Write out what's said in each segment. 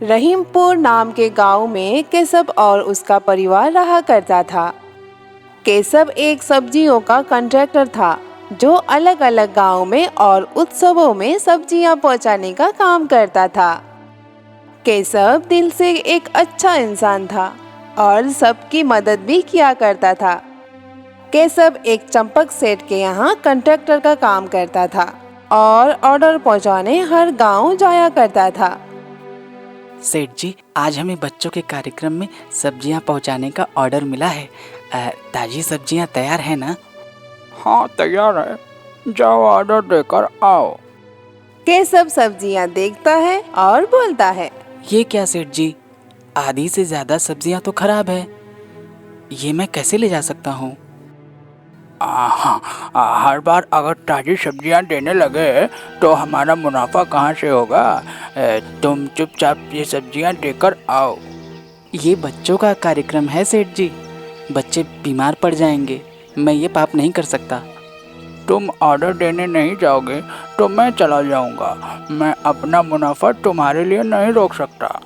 रहीमपुर नाम के गांव में केशव और उसका परिवार रहा करता था। केशव एक सब्जियों का कॉन्ट्रैक्टर था जो अलग अलग गांव में और उत्सवों में सब्जियां पहुंचाने का काम करता था। केशव दिल से एक अच्छा इंसान था और सबकी मदद भी किया करता था। केशव एक चंपक सेठ के यहाँ कॉन्ट्रैक्टर का काम करता था और ऑर्डर पहुंचाने हर गांव जाया करता था। सेठ जी, आज हमें बच्चों के कार्यक्रम में सब्जियां पहुंचाने का ऑर्डर मिला है। ताजी सब्जियां तैयार है ना? हाँ, तैयार है। जाओ ऑर्डर देकर आओ। केशव सब्जियां देखता है और बोलता है, ये क्या सेठ जी, आधी से ज्यादा सब्जियां तो खराब है, ये मैं कैसे ले जा सकता हूँ? हर बार अगर ताजी सब्जियां देने लगे तो हमारा मुनाफा कहाँ से होगा। तुम चुपचाप ये सब्जियां देकर आओ। ये बच्चों का कार्यक्रम है सेठ जी, बच्चे बीमार पड़ जाएंगे, मैं ये पाप नहीं कर सकता। तुम ऑर्डर देने नहीं जाओगे तो मैं चला जाऊंगा। मैं अपना मुनाफा तुम्हारे लिए नहीं रोक सकता।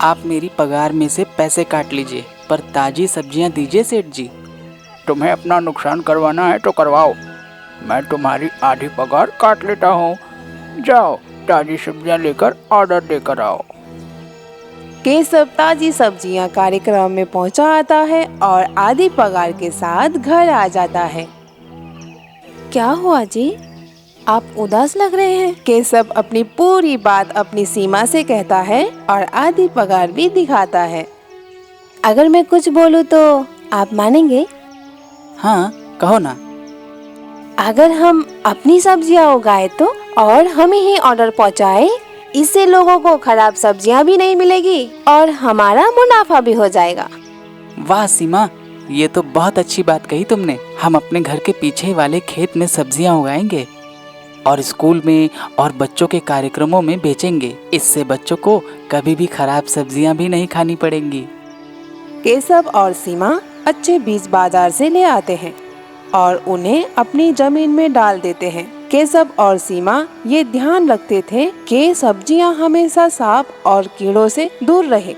आप मेरी पगार में से पैसे काट लीजिए, पर ताजी सब्जियां दीजिए सेठ जी। तुम्हें अपना नुकसान करवाना है तो करवाओ, मैं तुम्हारी आधी पगार काट लेता हूँ। जाओ ताजी सब्जियां लेकर ऑर्डर देकर आओ। केशव ताजी सब्जियां कार्यक्रम में पहुंचा आता है और आधी पगार के साथ घर आ जाता है। क्या हुआ जी, आप उदास लग रहे हैं? केशव अपनी पूरी बात अपनी सीमा से कहता है और आधी पगार भी दिखाता है। अगर मैं कुछ बोलूं तो आप मानेंगे? हाँ, कहो ना। अगर हम अपनी सब्जियां उगाए तो और हम ही ऑर्डर पहुंचाए, इससे लोगों को खराब सब्जियां भी नहीं मिलेगी और हमारा मुनाफा भी हो जाएगा। वाह सीमा, ये तो बहुत अच्छी बात कही तुमने। हम अपने घर के पीछे वाले खेत में सब्जियां उगाएंगे और स्कूल में और बच्चों के कार्यक्रमों में बेचेंगे। इससे बच्चों को कभी भी खराब सब्जियां भी नहीं खानी पड़ेंगी। केशव और सीमा अच्छे बीज बाजार से ले आते हैं और उन्हें अपनी जमीन में डाल देते हैं। केशव और सीमा ये ध्यान रखते थे कि सब्जियां हमेशा साफ और कीड़ों से दूर रहे।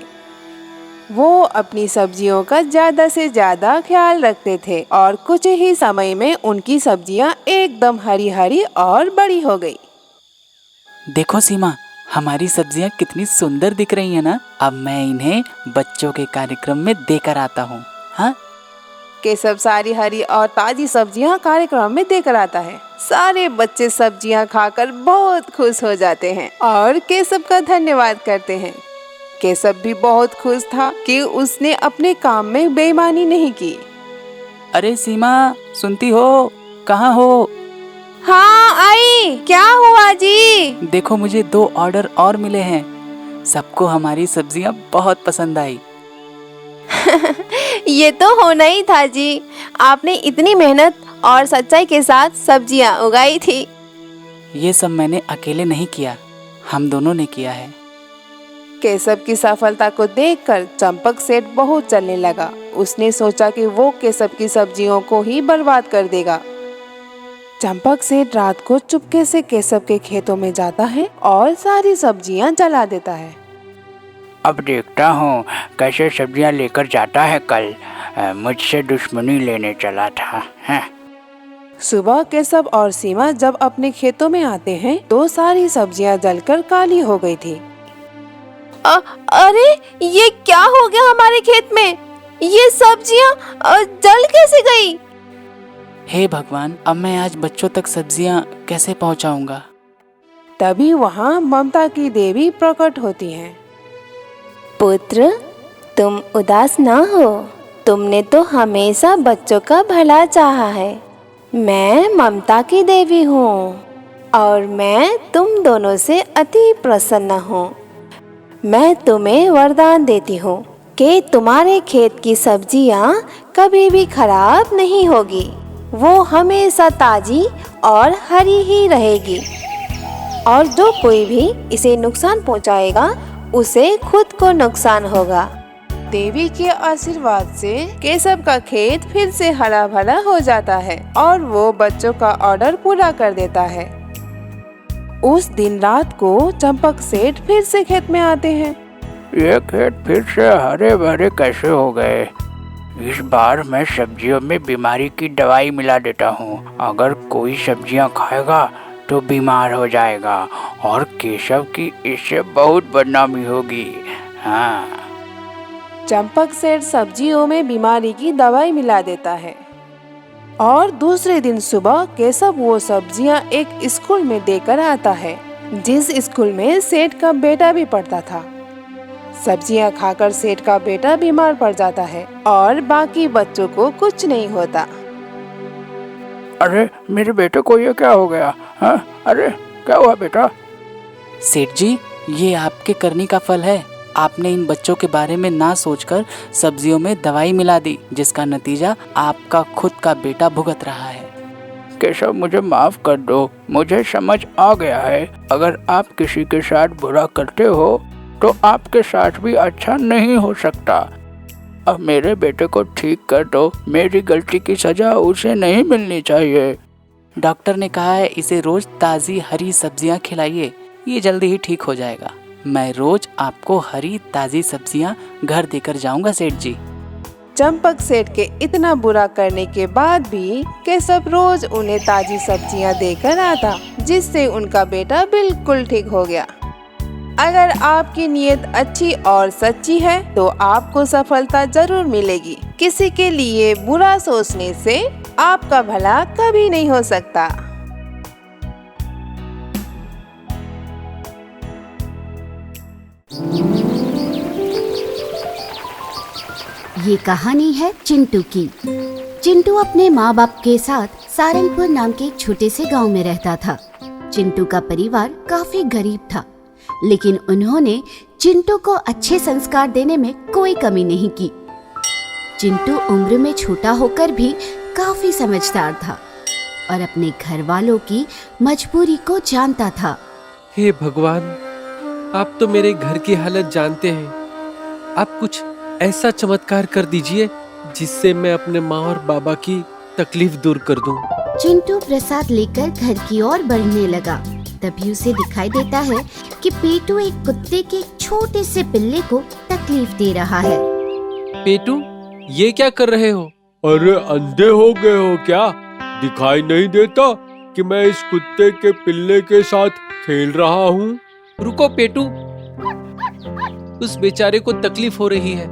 वो अपनी सब्जियों का ज्यादा से ज्यादा ख्याल रखते थे और कुछ ही समय में उनकी सब्जियां एकदम हरी हरी और बड़ी हो गई। देखो सीमा, हमारी सब्जियां कितनी सुंदर दिख रही है ना। अब मैं इन्हें बच्चों के कार्यक्रम में देकर आता हूँ। हाँ, केशव सारी हरी और ताजी सब्जियां कार्यक्रम में देकर आता है। सारे बच्चे सब्जियां खाकर बहुत खुश हो जाते हैं और केशव का धन्यवाद करते हैं। केशव भी बहुत खुश था कि उसने अपने काम में बेईमानी नहीं की। अरे सीमा, सुनती हो? कहाँ हो? हाँ आई। क्या हुआ जी? देखो, मुझे 2 ऑर्डर और मिले हैं। सबको हमारी सब्जियां बहुत पसंद आई। ये तो होना ही था जी, आपने इतनी मेहनत और सच्चाई के साथ सब्जियां उगाई थी। ये सब मैंने अकेले नहीं किया, हम दोनों ने किया है। केशव की सफलता को देखकर चंपक सेठ बहुत चलने लगा। उसने सोचा कि वो केशव की सब्जियों को ही बर्बाद कर देगा। चंपक सेठ रात को चुपके से केशव के खेतों में जाता है और सारी सब्जियां जला देता है। अब देखता हूँ कैसे सब्जियां लेकर जाता है। कल मुझसे दुश्मनी लेने चला था। सुबह केशव और सीमा जब अपने खेतों में आते हैं तो सारी सब्जियां जलकर काली हो गई थी। अरे ये क्या हो गया हमारे खेत में? ये सब्जियां जल कैसे गई? हे भगवान, अब मैं आज बच्चों तक सब्जियां कैसे पहुंचाऊंगा? तभी वहाँ ममता की देवी प्रकट होती हैं। पुत्र, तुम उदास ना हो, तुमने तो हमेशा बच्चों का भला चाहा है। मैं ममता की देवी हूँ और मैं तुम दोनों से अति प्रसन्न हूँ। मैं तुम्हें वरदान देती हूँ कि तुम्हारे खेत की सब्जियाँ कभी भी खराब नहीं होगी। वो हमेशा ताजी और हरी ही रहेगी और जो कोई भी इसे नुकसान पहुँचाएगा उसे खुद को नुकसान होगा। देवी के आशीर्वाद से केशव का खेत फिर से हरा भरा हो जाता है और वो बच्चों का ऑर्डर पूरा कर देता है। उस दिन रात को चंपक सेठ फिर से खेत में आते हैं। ये खेत फिर से हरे भरे कैसे हो गए? इस बार मैं सब्जियों में बीमारी की दवाई मिला देता हूँ। अगर कोई सब्जियाँ खाएगा तो बीमार हो जाएगा और केशव की इससे बहुत बदनामी होगी। हाँ। चंपक सेठ सब्जियों में बीमारी की दवाई मिला देता है और दूसरे दिन सुबह केशव वो सब्जियां एक स्कूल में देकर आता है, जिस स्कूल में सेठ का बेटा भी पढ़ता था। सब्जियां खाकर सेठ का बेटा बीमार पड़ जाता है और बाकी बच्चों को कुछ नहीं होता। अरे मेरे बेटे को ये क्या हो गया? हाँ, अरे क्या हुआ बेटा? सेठ जी, ये आपके करनी का फल है। आपने इन बच्चों के बारे में ना सोचकर सब्जियों में दवाई मिला दी, जिसका नतीजा आपका खुद का बेटा भुगत रहा है। केशव, मुझे माफ कर दो। मुझे समझ आ गया है, अगर आप किसी के साथ बुरा करते हो तो आपके साथ भी अच्छा नहीं हो सकता। अब मेरे बेटे को ठीक कर दो। मेरी गलती की सजा उसे नहीं मिलनी चाहिए। डॉक्टर ने कहा है इसे रोज ताज़ी हरी सब्जियां खिलाइए, ये जल्दी ही ठीक हो जाएगा। मैं रोज आपको हरी ताज़ी सब्जियां घर देकर जाऊंगा सेठ जी। चंपक सेठ के इतना बुरा करने के बाद भी केशव रोज उन्हें ताजी सब्जियां देकर आता, जिससे उनका बेटा बिल्कुल ठीक हो गया। अगर आपकी नीयत अच्छी और सच्ची है तो आपको सफलता जरूर मिलेगी। किसी के लिए बुरा सोचने से आपका भला कभी नहीं हो सकता। ये कहानी है चिंटू की। चिंटू अपने माँ बाप के साथ सारंगपुर नाम के एक छोटे से गांव में रहता था। चिंटू का परिवार काफी गरीब था, लेकिन उन्होंने चिंटू को अच्छे संस्कार देने में कोई कमी नहीं की। चिंटू उम्र में छोटा होकर भी काफी समझदार था और अपने घर वालों की मजबूरी को जानता था। हे भगवान, आप तो मेरे घर की हालत जानते हैं। आप कुछ ऐसा चमत्कार कर दीजिए जिससे मैं अपने माँ और बाबा की तकलीफ दूर कर दूं। चिंटू प्रसाद लेकर घर की ओर बढ़ने लगा। तभी उसे दिखाई देता है कि पेटू एक कुत्ते के छोटे से पिल्ले को तकलीफ दे रहा है। पेटू, ये क्या कर रहे हो? अरे अंधे हो गए हो क्या? दिखाई नहीं देता कि मैं इस कुत्ते के पिल्ले के साथ खेल रहा हूँ? रुको पेटू, उस बेचारे को तकलीफ हो रही है।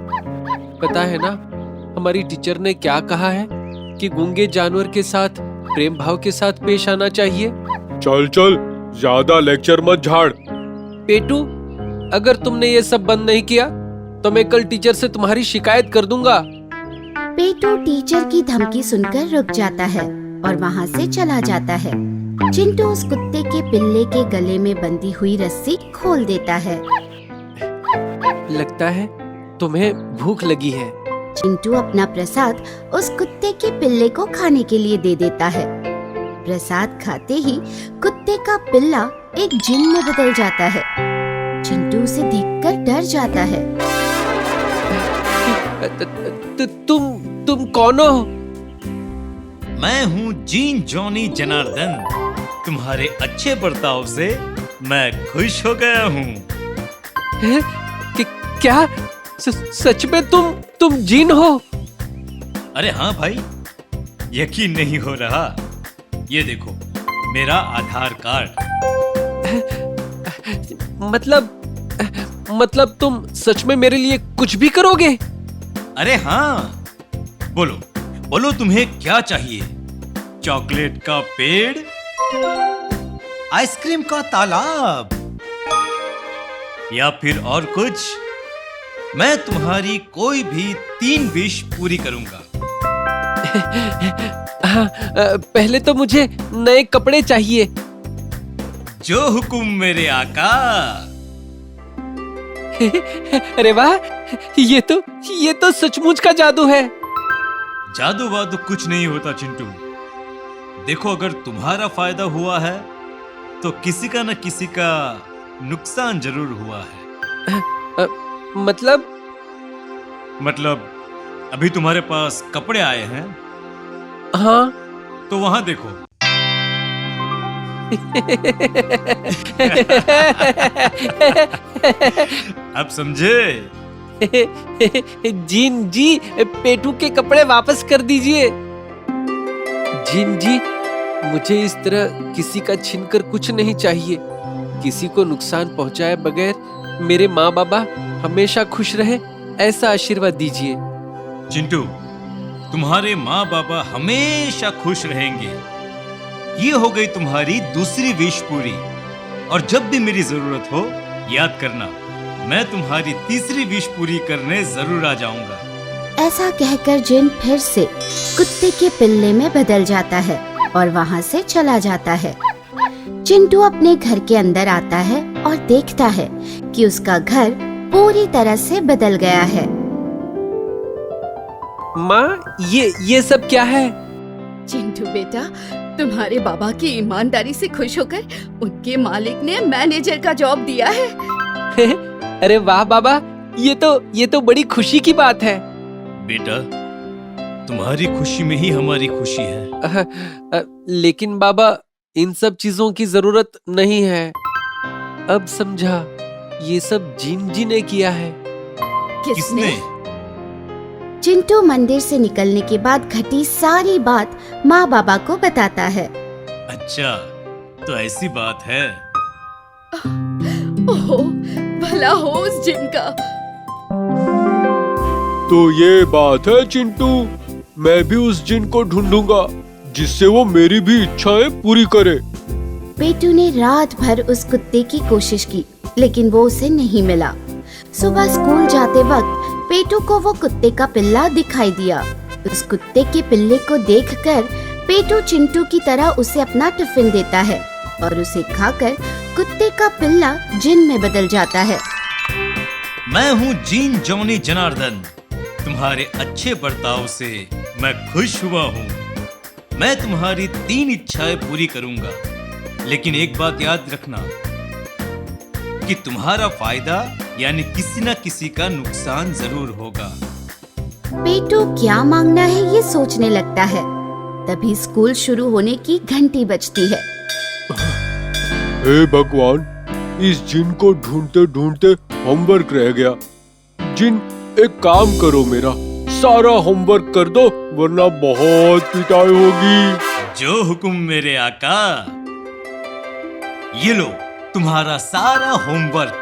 पता है ना, हमारी टीचर ने क्या कहा है कि गूंगे जानवर के साथ प्रेम भाव के साथ पेश आना चाहिए। चल चल, ज्यादा लेक्चर मत झाड़। पेटू, अगर तुमने ये सब बंद नहीं किया तो मैं कल टीचर से तुम्हारी शिकायत कर दूंगा। पेटू टीचर की धमकी सुनकर रुक जाता है और वहाँ से चला जाता है। चिंटू उस कुत्ते के पिल्ले के गले में बंधी हुई रस्सी खोल देता है। लगता है तुम्हें भूख लगी है। चिंटू अपना प्रसाद उस कुत्ते के पिल्ले को खाने के लिए दे देता है। प्रसाद खाते ही कुत्ते का पिल्ला एक जिन में बदल जाता है। चिंटू उसे देखकर डर जाता है। तुम कौन हो? मैं हूँ जीन जॉनी जनार्दन। तुम्हारे अच्छे बर्ताव से मैं खुश हो गया हूँ। क्या सच में तुम जीन हो? अरे हाँ भाई, यकीन नहीं हो रहा? ये देखो मेरा आधार कार्ड। मतलब तुम सच में मेरे लिए कुछ भी करोगे? अरे हाँ, बोलो बोलो तुम्हें क्या चाहिए? चॉकलेट का पेड़, आइसक्रीम का तालाब, या फिर और कुछ? मैं तुम्हारी कोई भी 3 विश पूरी करूंगा। पहले तो मुझे नए कपड़े चाहिए। जो हुकुम मेरे आका। अरे वाह, ये तो सचमुच का जादू है। जादू वादू कुछ नहीं होता चिंटू। देखो, अगर तुम्हारा फायदा हुआ है तो किसी का न किसी का नुकसान जरूर हुआ है। मतलब अभी तुम्हारे पास कपड़े आए हैं? हाँ। तो वहां देखो। अब समझे? जीन जी, पेटू के कपड़े वापस कर दीजिए। जीन जी, मुझे इस तरह किसी का छीनकर कुछ नहीं चाहिए। किसी को नुकसान पहुंचाए बगैर मेरे माँ बाबा हमेशा खुश रहे, ऐसा आशीर्वाद दीजिए। चिंटू, तुम्हारे माँ बाबा हमेशा खुश रहेंगे। ये हो गई तुम्हारी दूसरी विश पूरी। और जब भी मेरी जरूरत हो, याद करना, मैं तुम्हारी तीसरी विश पूरी करने जरूर आ जाऊंगा। ऐसा कहकर जिन फिर से कुत्ते के पिल्ले में बदल जाता है और वहाँ से चला जाता है। चिंटू अपने घर के अंदर आता है और देखता है कि उसका घर पूरी तरह से बदल गया है। माँ, ये सब क्या है? चिंटू बेटा, तुम्हारे बाबा की ईमानदारी से खुश होकर उनके मालिक ने मैनेजर का जॉब दिया है। अरे वाह बाबा, ये तो बड़ी खुशी की बात है। बेटा, तुम्हारी खुशी में ही हमारी खुशी है। लेकिन बाबा, इन सब चीजों की जरूरत नहीं है। अब समझा, ये सब जीन जी ने किया है। किसने? चिंटू मंदिर से निकलने के बाद घटी सारी बात माँ बाबा को बताता है। अच्छा, तो ऐसी बात है। ओहो, भला हो उस जिन का। तो ये बात है चिंटू, मैं भी उस जिन को ढूंढूंगा जिससे वो मेरी भी इच्छाएं पूरी करे। पेटू ने रात भर उस कुत्ते की कोशिश की, लेकिन वो उसे नहीं मिला। सुबह स्कूल जाते वक्त पेटू को वो कुत्ते का पिल्ला दिखाई दिया। उस कुत्ते के पिल्ले को देखकर पेटू चिंटू की तरह उसे अपना टिफिन देता है और उसे खाकर कुत्ते का पिल्ला जिन में बदल जाता है। मैं हूँ जीन जॉनी जनार्दन। तुम्हारे अच्छे बर्ताव से मैं खुश हुआ हूँ। मैं तुम्हारी 3 इच्छाएं पूरी करूंगा, लेकिन एक बात याद रखना कि तुम्हारा फायदा यानी किसी न किसी का नुकसान जरूर होगा। पेटू क्या मांगना है ये सोचने लगता है। तभी स्कूल शुरू होने की घंटी बजती है। हे भगवान, इस जिन को ढूंढते ढूंढते होमवर्क रह गया। जिन, एक काम करो, मेरा सारा होमवर्क कर दो, वरना बहुत पिटाई होगी। जो हुक्म मेरे आका। ये लो तुम्हारा सारा होमवर्क।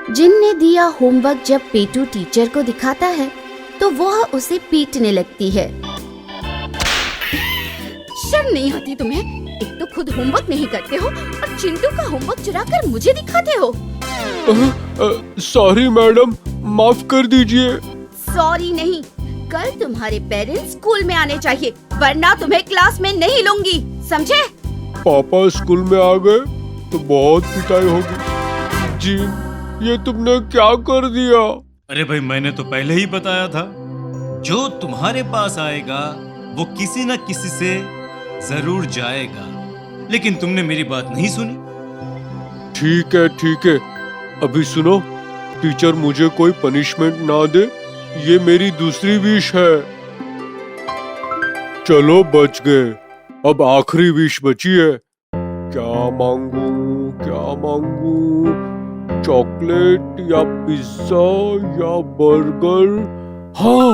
जिन ने दिया होमवर्क जब पेटू टीचर को दिखाता है तो वह उसे पीटने लगती है। शर्म नहीं आती तुम्हें? एक तो खुद होमवर्क नहीं करते हो और चिंटू का होमवर्क चुराकर मुझे दिखाते हो। सॉरी मैडम, माफ कर दीजिए। सॉरी नहीं, कल तुम्हारे पेरेंट्स स्कूल में आने चाहिए, वरना तुम्हें क्लास में नहीं लूंगी, समझे? पापा स्कूल में आ गए तो बहुत पिटाई होगी। जिन, ये तुमने क्या कर दिया? अरे भाई, मैंने तो पहले ही बताया था, जो तुम्हारे पास आएगा वो किसी न किसी से जरूर जाएगा, लेकिन तुमने मेरी बात नहीं सुनी। ठीक है, अभी सुनो। टीचर मुझे कोई पनिशमेंट ना दे, ये मेरी दूसरी विश है। चलो बच गए, अब आखिरी विश बची है। क्या मांगू? चॉकलेट या पिज्जा या बर्गर? हाँ,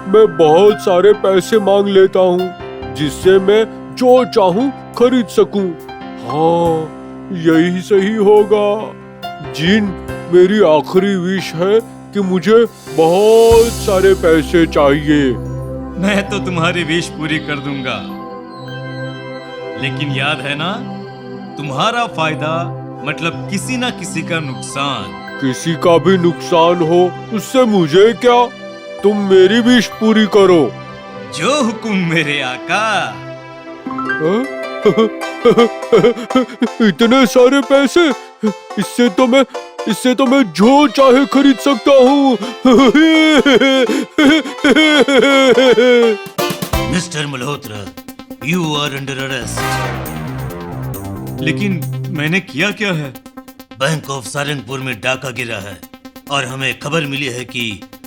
मैं बहुत सारे पैसे मांग लेता हूँ, जिससे मैं जो चाहूँ खरीद सकूं। हाँ, यही सही होगा। जिन, मेरी आखिरी विश है कि मुझे बहुत सारे पैसे चाहिए। मैं तो तुम्हारी विश पूरी कर दूंगा, लेकिन याद है ना, तुम्हारा फायदा मतलब किसी ना किसी का नुकसान। किसी का भी नुकसान हो उससे मुझे क्या, तुम मेरी विश पूरी करो। जो हुक्म मेरे आका। इतने सारे पैसे, इससे तो मैं जो चाहे खरीद सकता हूँ। Mister Malhotra, you are under arrest. लेकिन मैंने किया क्या है? बैंक ऑफ सारंगपुर में डाका गिरा है और हमें खबर मिली है कि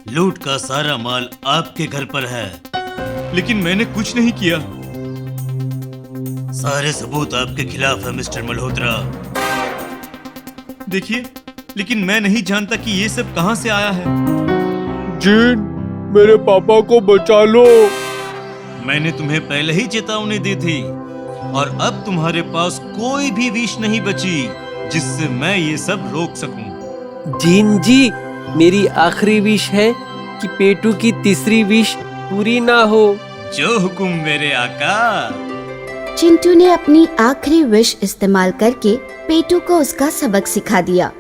लूट का सारा माल आपके घर पर है, लेकिन मैंने कुछ नहीं किया। सारे सबूत आपके खिलाफ है मिस्टर मल्होत्रा। देखिए, लेकिन मैं नहीं जानता कि ये सब कहां से आया है। जिन, मेरे पापा को बचा लो। मैंने तुम्हें पहले ही चेतावनी दी थी और अब तुम्हारे पास कोई भी विष नहीं बची जिससे मैं ये सब रोक सकूं। जिन जी, मेरी आखिरी विश है कि पेटू की तीसरी विश पूरी ना हो। जो हुकुम मेरे आका। चिंटू ने अपनी आखिरी विश इस्तेमाल करके पेटू को उसका सबक सिखा दिया।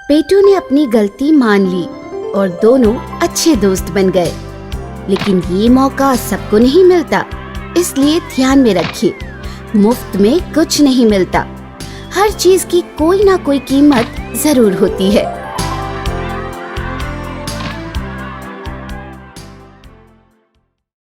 पेटू ने अपनी गलती मान ली और दोनों अच्छे दोस्त बन गए। लेकिन ये मौका सबको नहीं मिलता, इसलिए ध्यान में रखिए, मुफ्त में कुछ नहीं मिलता। हर चीज की कोई ना कोई कीमत जरूर होती है।